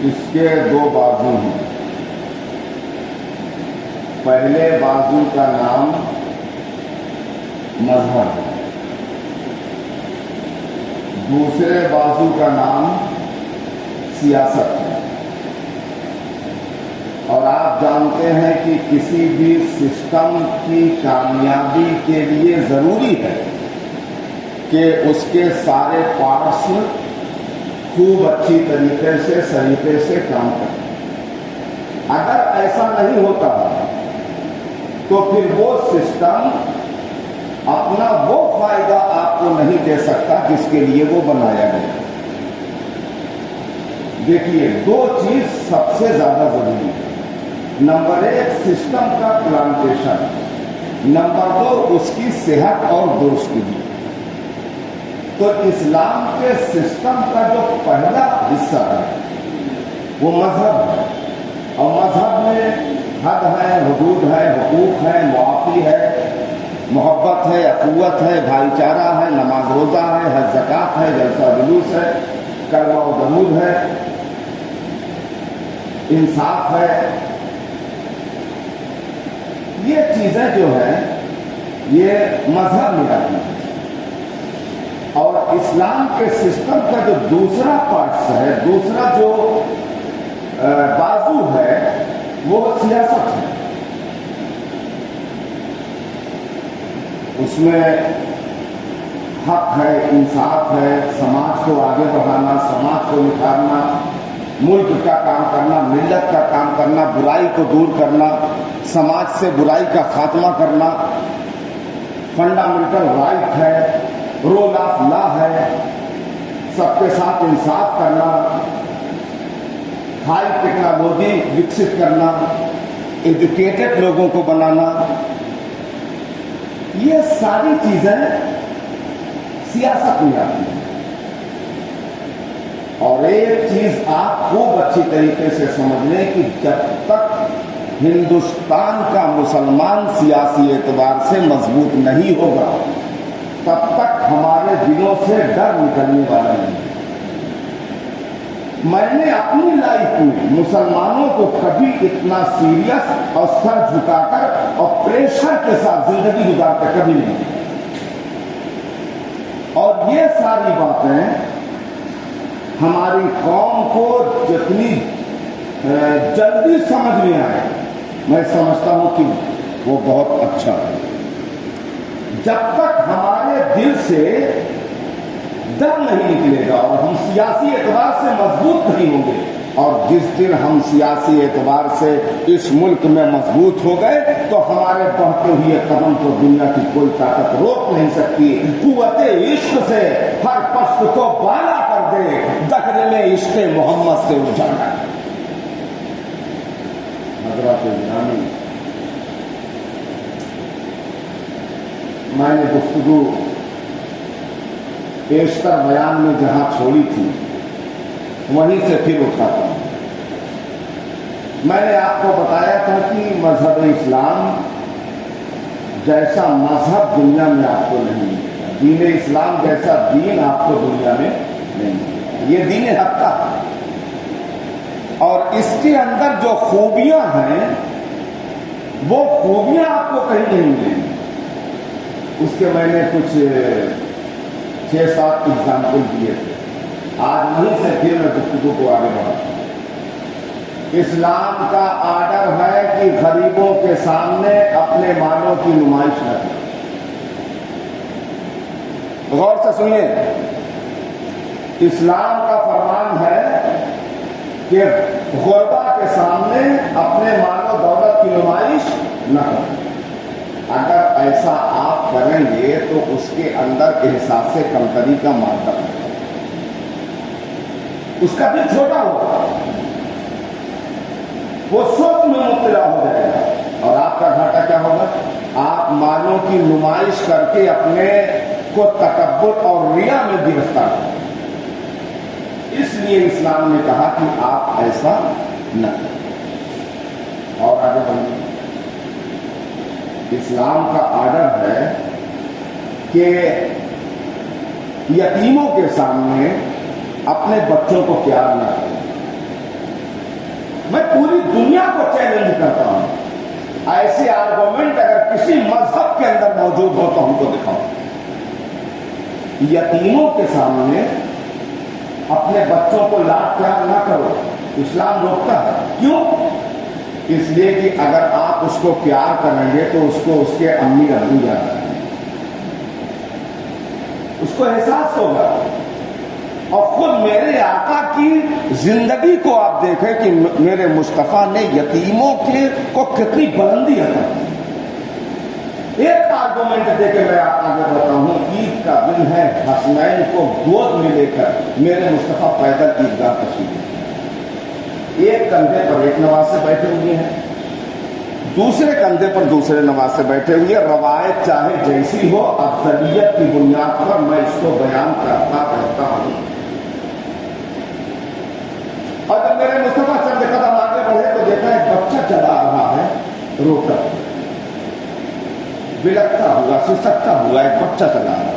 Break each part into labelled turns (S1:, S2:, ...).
S1: اس کے دو بازو ہیں. پہلے بازو کا نام مذہب ہے، دوسرے بازو کا نام سیاست ہے. اور آپ جانتے ہیں کہ کسی بھی سسٹم کی کامیابی کے لیے ضروری ہے کہ اس کے سارے پارٹس خوب اچھی طریقے سے سلیقے سے کام کریں. اگر ایسا نہیں ہوتا تو پھر وہ سسٹم اپنا وہ فائدہ آپ کو نہیں دے سکتا جس کے لیے وہ بنایا گیا. دیکھیے، دو چیز سب سے زیادہ ضروری ہے. نمبر 1 سسٹم کا پلانٹیشن، نمبر 2 اس کی صحت اور درستگی. تو اسلام کے سسٹم کا جو پہلا حصہ ہے وہ مذہب ہے، اور مذہب میں حد ہے، حدود ہے، حقوق ہے، معافی ہے، محبت ہے، اخوت ہے، بھائی چارہ ہے، نماز روزہ ہے، حج زکوٰۃ ہے، جلسہ جلوس ہے، کلمہ و درود ہے، انصاف ہے. یہ چیزیں جو ہیں یہ مذہب میں آتی ہیں. اور اسلام کے سسٹم کا جو دوسرا پارٹس ہے، دوسرا جو بازو ہے، وہ سیاست ہے. اس میں حق ہے، انصاف ہے، سماج کو آگے بڑھانا، سماج کو نکھارنا، ملک کا کام کرنا، ملت کا کام کرنا، برائی کو دور کرنا، سماج سے برائی کا خاتمہ کرنا، فنڈامنٹل رائٹ ہے، رول آف لا ہے، سب کے ساتھ انصاف کرنا، ہائی ٹیکنالوجی وکست کرنا، ایجوکیٹڈ لوگوں کو بنانا. یہ ساری چیزیں سیاست میں آتی ہیں. اور ایک چیز آپ خوب اچھی طریقے سے سمجھ لیں کہ جب تک ہندوستان کا مسلمان سیاسی اعتبار سے مضبوط نہیں ہوگا تب تک ہمارے دلوں سے ڈر نکلنے والا نہیں. میں نے اپنی لائف میں مسلمانوں کو کبھی اتنا سیریس اور سر جھکا کر اور پریشر کے ساتھ زندگی گزارتے کبھی نہیں. اور یہ ساری باتیں ہماری قوم کو جتنی جلدی سمجھ میں آئے، میں سمجھتا ہوں کہ وہ بہت اچھا ہے. جب تک ہمارے دل سے ڈر نہیں نکلے گا اور ہم سیاسی اعتبار سے مضبوط نہیں ہوں گے، اور جس دن ہم سیاسی اعتبار سے اس ملک میں مضبوط ہو گئے تو ہمارے بڑھتے ہوئے قدم کو دنیا کی کوئی طاقت روک نہیں سکتی. قوت عشق سے ہر پشت کو بالا کر دے، دکھنے میں عشق محمد سے اجالا. حضرات گرامی، میں نے گفتگو بیشتر بیان میں جہاں چھوڑی تھی وہیں سے پھر اٹھاتا ہوں. میں نے آپ کو بتایا تھا کہ مذہب اسلام جیسا مذہب دنیا میں آپ کو نہیں ملتا، دین اسلام جیسا دین آپ کو دنیا میں نہیں ملتا. یہ دین حق کا ہے، اور اس کے اندر جو خوبیاں ہیں وہ خوبیاں آپ کو کہیں نہیں ملیں گی. اس کے میں نے کچھ 6-7 ایگزامپل دیے تھے. آج وہیں سے پھر میں گفتگو کو آگے بڑھاتا ہوں. اسلام کا آرڈر ہے کہ غریبوں کے سامنے اپنے مالوں کی نمائش نہ کریں. غور سے سنیے، اسلام کا فرمان ہے کہ غربا کے سامنے اپنے مال و دولت کی نمائش نہ کریں. اگر ایسا آپ کریں گے تو اس کے اندر احساس کمتری کا مادہ ہے، اس کا دل چھوٹا ہوگا، وہ سوچ میں مبتلا ہو جائے گا، اور آپ کا گھاٹا کیا ہوگا؟ آپ مالوں کی نمائش کر کے اپنے کو تکبر اور ریا میں گرفتار کریں. اس لیے اسلام نے کہا کہ آپ ایسا نہ کریں. اور آگے بڑھیں، اسلام کا آرڈر ہے کہ یتیموں کے سامنے اپنے بچوں کو پیار نہ کریں. میں پوری دنیا کو چیلنج کرتا ہوں، ایسے آرگومنٹ اگر کسی مذہب کے اندر موجود ہو تو ہم کو دکھاؤ۔ یتیموں کے سامنے اپنے بچوں کو لاڈ پیار نہ کرو، اسلام روکتا ہے۔ کیوں؟ اس لیے کہ اگر آپ اس کو پیار کریں گے تو اس کو اس کے امی ابو یاد آئیں گے، اس کو احساس ہوگا۔ اور خود میرے آقا کی زندگی کو آپ دیکھیں کہ میرے مصطفیٰ نے یتیموں کو کتنی بلندی عطا کی۔ ایک آرگومنٹ دے کے میں آگے بڑھتا ہوں۔ عید کا دن ہے، حسنین کو گود میں لے کر میرے مصطفیٰ پیدل عیدگاہ تشریف لے، ایک کندھے پر ایک نواز سے بیٹھے ہوئے ہیں، دوسرے کندھے پر دوسرے نواز سے بیٹھے ہوئے۔ روایت چاہے جیسی ہو، افضلیت کی بنیاد پر میں اس کو بیان کرتا رہتا ہوں۔ اور جب میرے مصطفیٰ چند قدم آگے بڑھے تو دیکھا ایک بچہ چلا رہا ہے روتا بلکتا ہوا، سسکتا ہوا ایک بچہ چلا رہا ہے،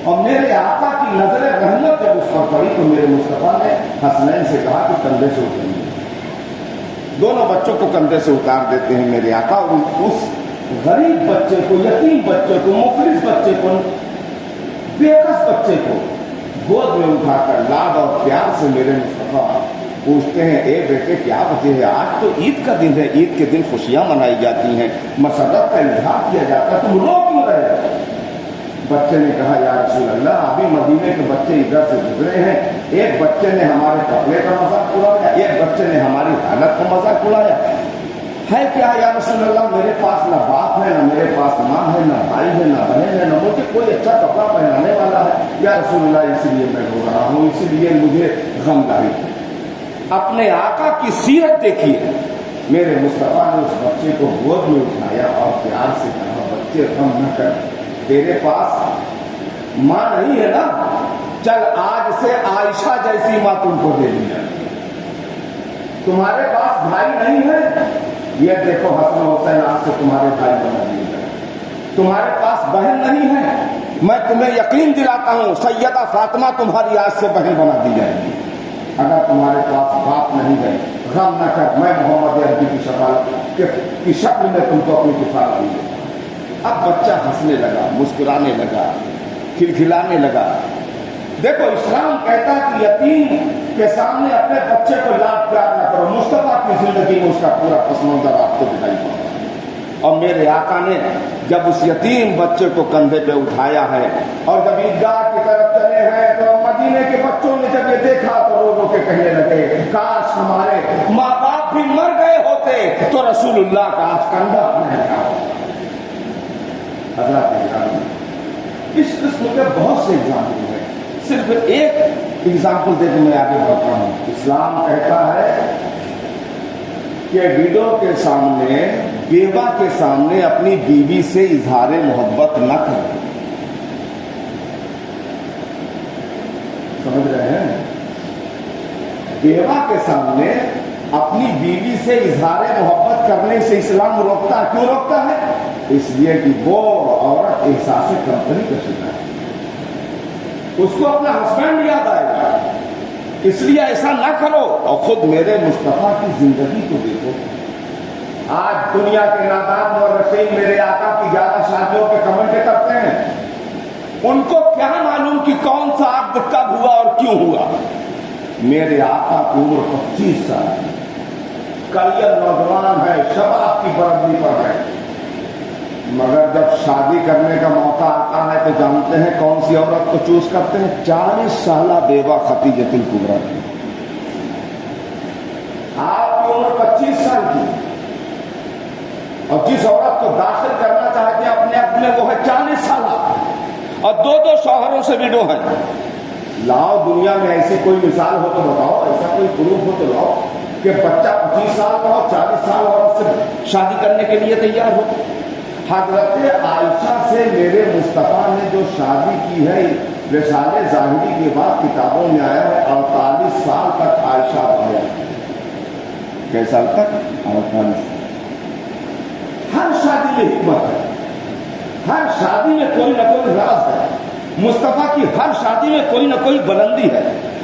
S1: اور میرے آقا کی نظر رحمت جب اس پر پڑی تو میرے مصطفیٰ نے حسنین سے کہا کہ کندھے سے اتریے۔ دونوں بچوں کو کندھے سے اتار دیتے ہیں میرے آقا، اور اس غریب بچے کو، یتیم بچے کو، مفلس بچے کو، بےکس بچے کو گود میں اٹھا کر لاڈ اور پیار سے میرے مصطفیٰ پوچھتے ہیں، اے بیٹے کیا وجہ ہے؟ آج تو عید کا دن ہے، عید کے دن خوشیاں منائی جاتی ہیں، مسرت کا اظہار کیا جاتا ہے، تم رو کیوں رہے ہو؟ بچے نے کہا، یا رسول اللہ، ابھی مدینے کے بچے ادھر سے گزرے ہیں، ایک بچے نے ہمارے کپڑے کا مذاق اڑایا، ایک بچے نے ہماری حالت کا مذاق اڑایا ہے۔ کیا یا رسول اللہ؟ میرے پاس نہ باپ ہے، نہ میرے پاس ماں ہے، نہ بھائی ہے، نہ بہن ہے، نہ مجھے کوئی اچھا کپڑا پہنانے والا ہے۔ یا رسول اللہ، اس لیے میں رو رہا ہوں، اس لیے مجھے غم لاحق ہے۔ اپنے آقا کی سیرت دیکھیے، میرے مصطفیٰ نے اس بچے کو گود میں اٹھایا اور پیار سے کہا، بچے غم نہ کر، تیرے پاس ماں نہیں ہے نا، چل آج سے عائشہ جیسی ماں تم کو دے دی جائے۔ تمہارے پاس بھائی نہیں ہے، یہ دیکھو حسن حسین آج سے تمہارے بھائی بنا دیے جائے۔ تمہارے پاس بہن نہیں ہے، میں تمہیں یقین دلاتا ہوں سیدہ فاطمہ تمہاری آج سے بہن بنا دی جائے گی۔ اگر تمہارے پاس باپ نہیں ہے، غم نہ کر، میں محمد عربی کی شکل میں تم کو اپنی کفالت دی ہے۔ اب بچہ ہنسنے لگا، مسکرانے لگا، کھلکھلانے لگا۔ دیکھو اسلام کہتا ہے کہ یتیم کے سامنے اپنے بچے کو لاڈ پیار نہ کرو۔ مصطفیٰ کی زندگی میں اس کا پورا پس منظر آپ کو دکھائی پڑا، اور میرے آقا نے جب اس یتیم بچے کو کندھے پہ اٹھایا ہے اور جب عیدگاہ کی طرف چلے ہیں تو مدینے کے بچوں نے جب یہ دیکھا تو رو رو کے کہنے لگے، کاش ہمارے ماں باپ بھی مر گئے ہوتے تو رسول اللہ کا آج کندھا اپنے لگا ہوتا۔ حضرات گرامی، اس قسم کے بہت سے ایگزامپل ہیں، صرف ایک ایگزامپل دے کے میں آگے بڑھتا ہوں۔ اسلام کہتا ہے کہ ویڈو کے سامنے، بیوہ کے سامنے اپنی بیوی سے اظہار محبت نہ کرے۔ سمجھ رہے ہیں؟ بیوہ کے سامنے اپنی بیوی سے اظہار محبت کرنے سے اسلام روکتا ہے۔ کیوں روکتا ہے؟ اس لیے کہ وہ عورت احساس کمتری کا شکار ہے، اس کو اپنا ہسبینڈ یاد آئے گا، اس لیے ایسا نہ کرو۔ اور خود میرے مصطفیٰ کی زندگی کو دیکھو، آج دنیا کے نادان اور رشید میرے آقا کی 11 شادیوں پہ کمنٹ کرتے ہیں، ان کو کیا معلوم کہ کون سا عقد کب ہوا اور کیوں ہوا۔ میرے آقا کی عمر 25 سال ہے، کلیل نوجوان ہے، شباب کی برابری پر ہے، مگر جب شادی کرنے کا موقع آتا ہے تو جانتے ہیں کون سی عورت کو چوز کرتے ہیں؟ 40 سالہ بیوہ خدیجہ الکبریٰ کی۔ آپ کی عمر 25 سال کی، اور جس عورت کو داخل کرنا چاہتے ہیں اپنے آپ میں وہ ہے 40 سالہ، اور 2 شوہروں سے ویڈو ہیں۔ لاؤ دنیا میں ایسی کوئی مثال ہو تو بتاؤ، ایسا کوئی پروف ہو تو لاؤ کہ بچہ 25 سال کا ہو، 40 سال عورت سے شادی کرنے کے لیے تیار ہو۔ حضرت عائشہ سے میرے مصطفیٰ نے جو شادی کی ہے، رسالے ظاہری کے بعد کتابوں میں آیا ہے 48 سال تک عائشہ رہا۔ کئی سال تک؟ 48۔ ہر شادی میں حکمت ہے، ہر شادی میں کوئی نہ کوئی راز ہے، مصطفیٰ کی ہر شادی میں کوئی نہ کوئی بلندی ہے۔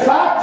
S1: 7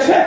S1: 6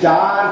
S1: 4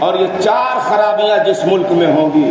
S2: اور یہ 4 خرابیاں جس ملک میں ہوں گی،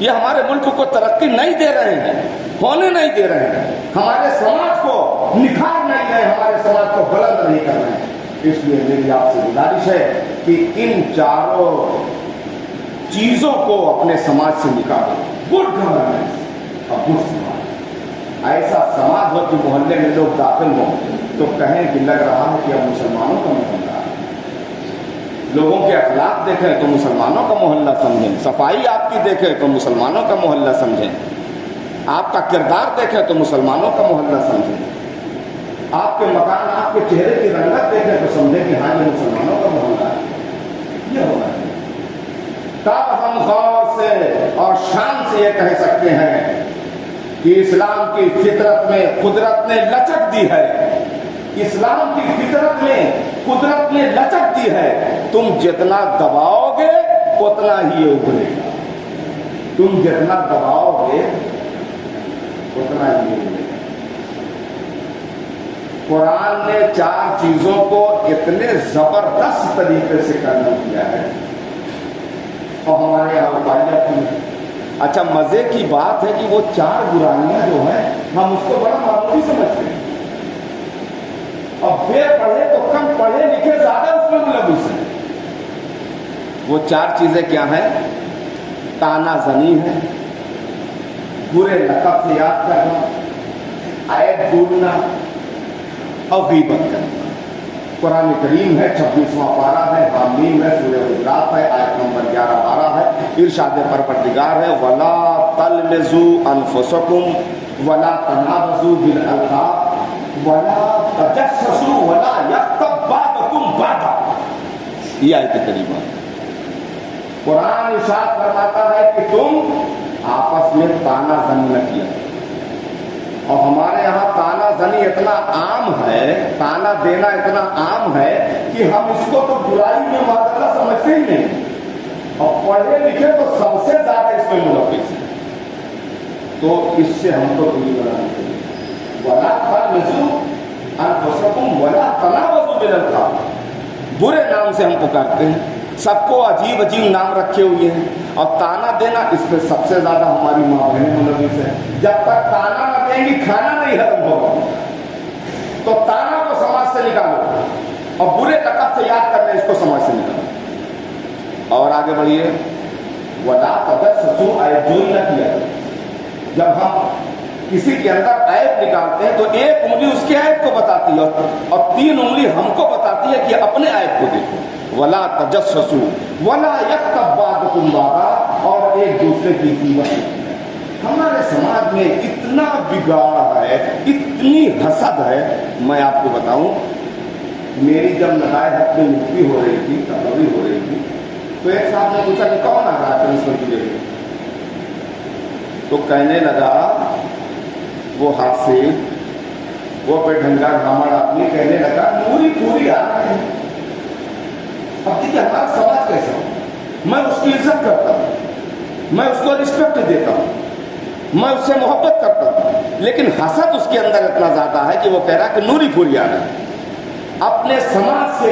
S2: یہ ہمارے ملک کو ترقی نہیں دے رہے ہیں، ہونے نہیں دے رہے ہیں،
S1: ہمارے سماج کو نکھار نہیں رہے، ہمارے سماج کو بلند نہیں کر رہے ہیں۔ اس لیے میری آپ سے گزارش ہے کہ ان 4 چیزوں کو اپنے سماج سے نکالو۔ گڈ گورننس اور گڈ سماج، ایسا سماج ہو کہ محلے میں لوگ داخل ہوں تو کہیں کہ لگ رہا ہے کہ اب مسلمانوں کا محلہ ہے۔ لوگوں کے اخلاق دیکھیں تو مسلمانوں کا محلہ سمجھیں، صفائی آپ کی دیکھیں تو مسلمانوں کا محلہ سمجھیں، آپ کا کردار دیکھیں تو مسلمانوں کا محلہ سمجھیں، آپ کے مکان، آپ کے چہرے کی رنگت دیکھیں تو سمجھیں کہ ہاں یہ مسلمانوں کا محلہ ہے۔ یہ ہونا ہے تب ہم غور سے اور شان سے یہ کہہ سکتے ہیں کہ اسلام کی فطرت میں قدرت نے لچک دی ہے، اسلام کی فطرت میں قدرت نے لچک دی ہے۔ تم جتنا دباؤ گے اتنا ہی یہ ابھرے گا، تم جتنا دباؤ گے اتنا ہی یہ ابھرے گا۔ قرآن نے 4 چیزوں کو اتنے زبردست طریقے سے کرنا کیا ہے اور ہمارے یہاں روایت کی۔
S2: اچھا مزے کی بات ہے کہ وہ
S1: 4 برائیاں جو ہیں ہم اس کو بڑا معمولی سمجھتے ہیں، اور بے پڑھے تو کم، پڑھے لکھے زیادہ اس میں ملوث ہیں۔
S2: وہ 4 چیزیں کیا ہیں؟
S1: تانا زنی ہے، برے لقب سے یاد کرنا، عیب ڈھونڈنا اور غیبت کرنا۔ قرآن کریم ہے، 26واں پارہ ہے، حامیم ہے، سورہ حجرات ہے، آیت نمبر 11-12 ہے، ارشاد پروردگار ہے وَلَا تَلْمِزُوا أَنفُسَكُمْ وَلَا تَنَابَزُوا بِالْأَلْقَابِ وَلَا تَجَسَّسُوا وَلَا يَغْتَبْ بَعْضُكُمْ بَعْضًا۔
S2: یہ آیت کریمہ
S1: قرآن ارشاد فرماتا ہے کہ تم آپس میں تانا زنی نہ کیا۔ اور ہمارے یہاں تانا زنی اتنا عام ہے، تانا دینا اتنا عام ہے کہ ہم اس کو تو برائی میں معذرہ سمجھتے ہی نہیں، اور پڑھے لکھے تو سب سے زیادہ اس میں ملوث ہیں۔ تو اس سے ہم کو دوری بنانی چاہیے۔ وَلَا تَلْمِزُوا أَنفُسَكُمْ وَلَا تَنَابَزُوا بِالْأَلْقَابِ، برے نام سے ہم پکارتے ہیں، سب کو عجیب عجیب نام رکھے ہوئے ہیں، اور تانا دینا اس پہ سب سے زیادہ ہماری ماں بہنیں ملوث ہیں۔ جب تک تانا نہ دیں گی کھانا نہیں ہضم ہوگا، تو تانا کو سماج سے نکالو اور برے لقب سے یاد کرنے اس کو سماج سے نکالو۔ اور آگے بڑھیے، وَلَا تَجَسَّسُوا، عیب جوئی نہ کیا۔ جب ہم کسی کے اندر عیب نکالتے ہیں تو 1 انگلی اس کے عیب کو بتاتی ہے اور 3 انگلی ہم کو بتاتی ہے کہ اپنے عیب کو دیکھو۔ وَلَا تَجَسَّسُوا وَلَا يَغْتَبْ بَعْضُكُمْ بَعْضًا، اور ایک دوسرے کی قیمت نہیں۔ ہمارے سماج میں اتنا بگاڑ ہے، اتنی حسد ہے۔ میں آپ کو بتاؤں، میری جب نگاہ حق میں مفتی ہو رہی تھی، تقرری ہو رہی تھی، تو ایک صاحب نے پوچھا کہ کون آ رہا ہے پرنسپل کی جگہ؟ تو کہنے لگا وہ حاسب، وہ بےڈھنگا گھامڑ آدمی کہنے لگا نوری پوری آ رہا ہے۔ اب دیکھیے ہمارا سماج کیسا ہو، میں اس کی عزت کرتا ہوں، میں اس کو رسپیکٹ دیتا ہوں، میں اس سے محبت کرتا ہوں، لیکن حسد اس کے اندر اتنا زیادہ ہے کہ وہ کہہ رہا ہے کہ نوری پوری آ رہا ہے۔ اپنے سماج سے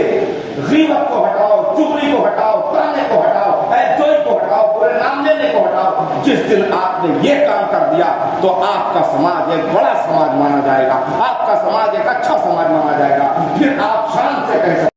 S1: غیبت کو ہٹاؤ، چغلی کو ہٹاؤ، تانے کو ہٹاؤ، عیب جوئی کو ہٹاؤ، برے نام لینے کو ہٹاؤ۔ جس دن آپ نے یہ کام کر دیا تو آپ کا سماج ایک بڑا سماج مانا جائے گا، آپ کا سماج ایک اچھا سماج مانا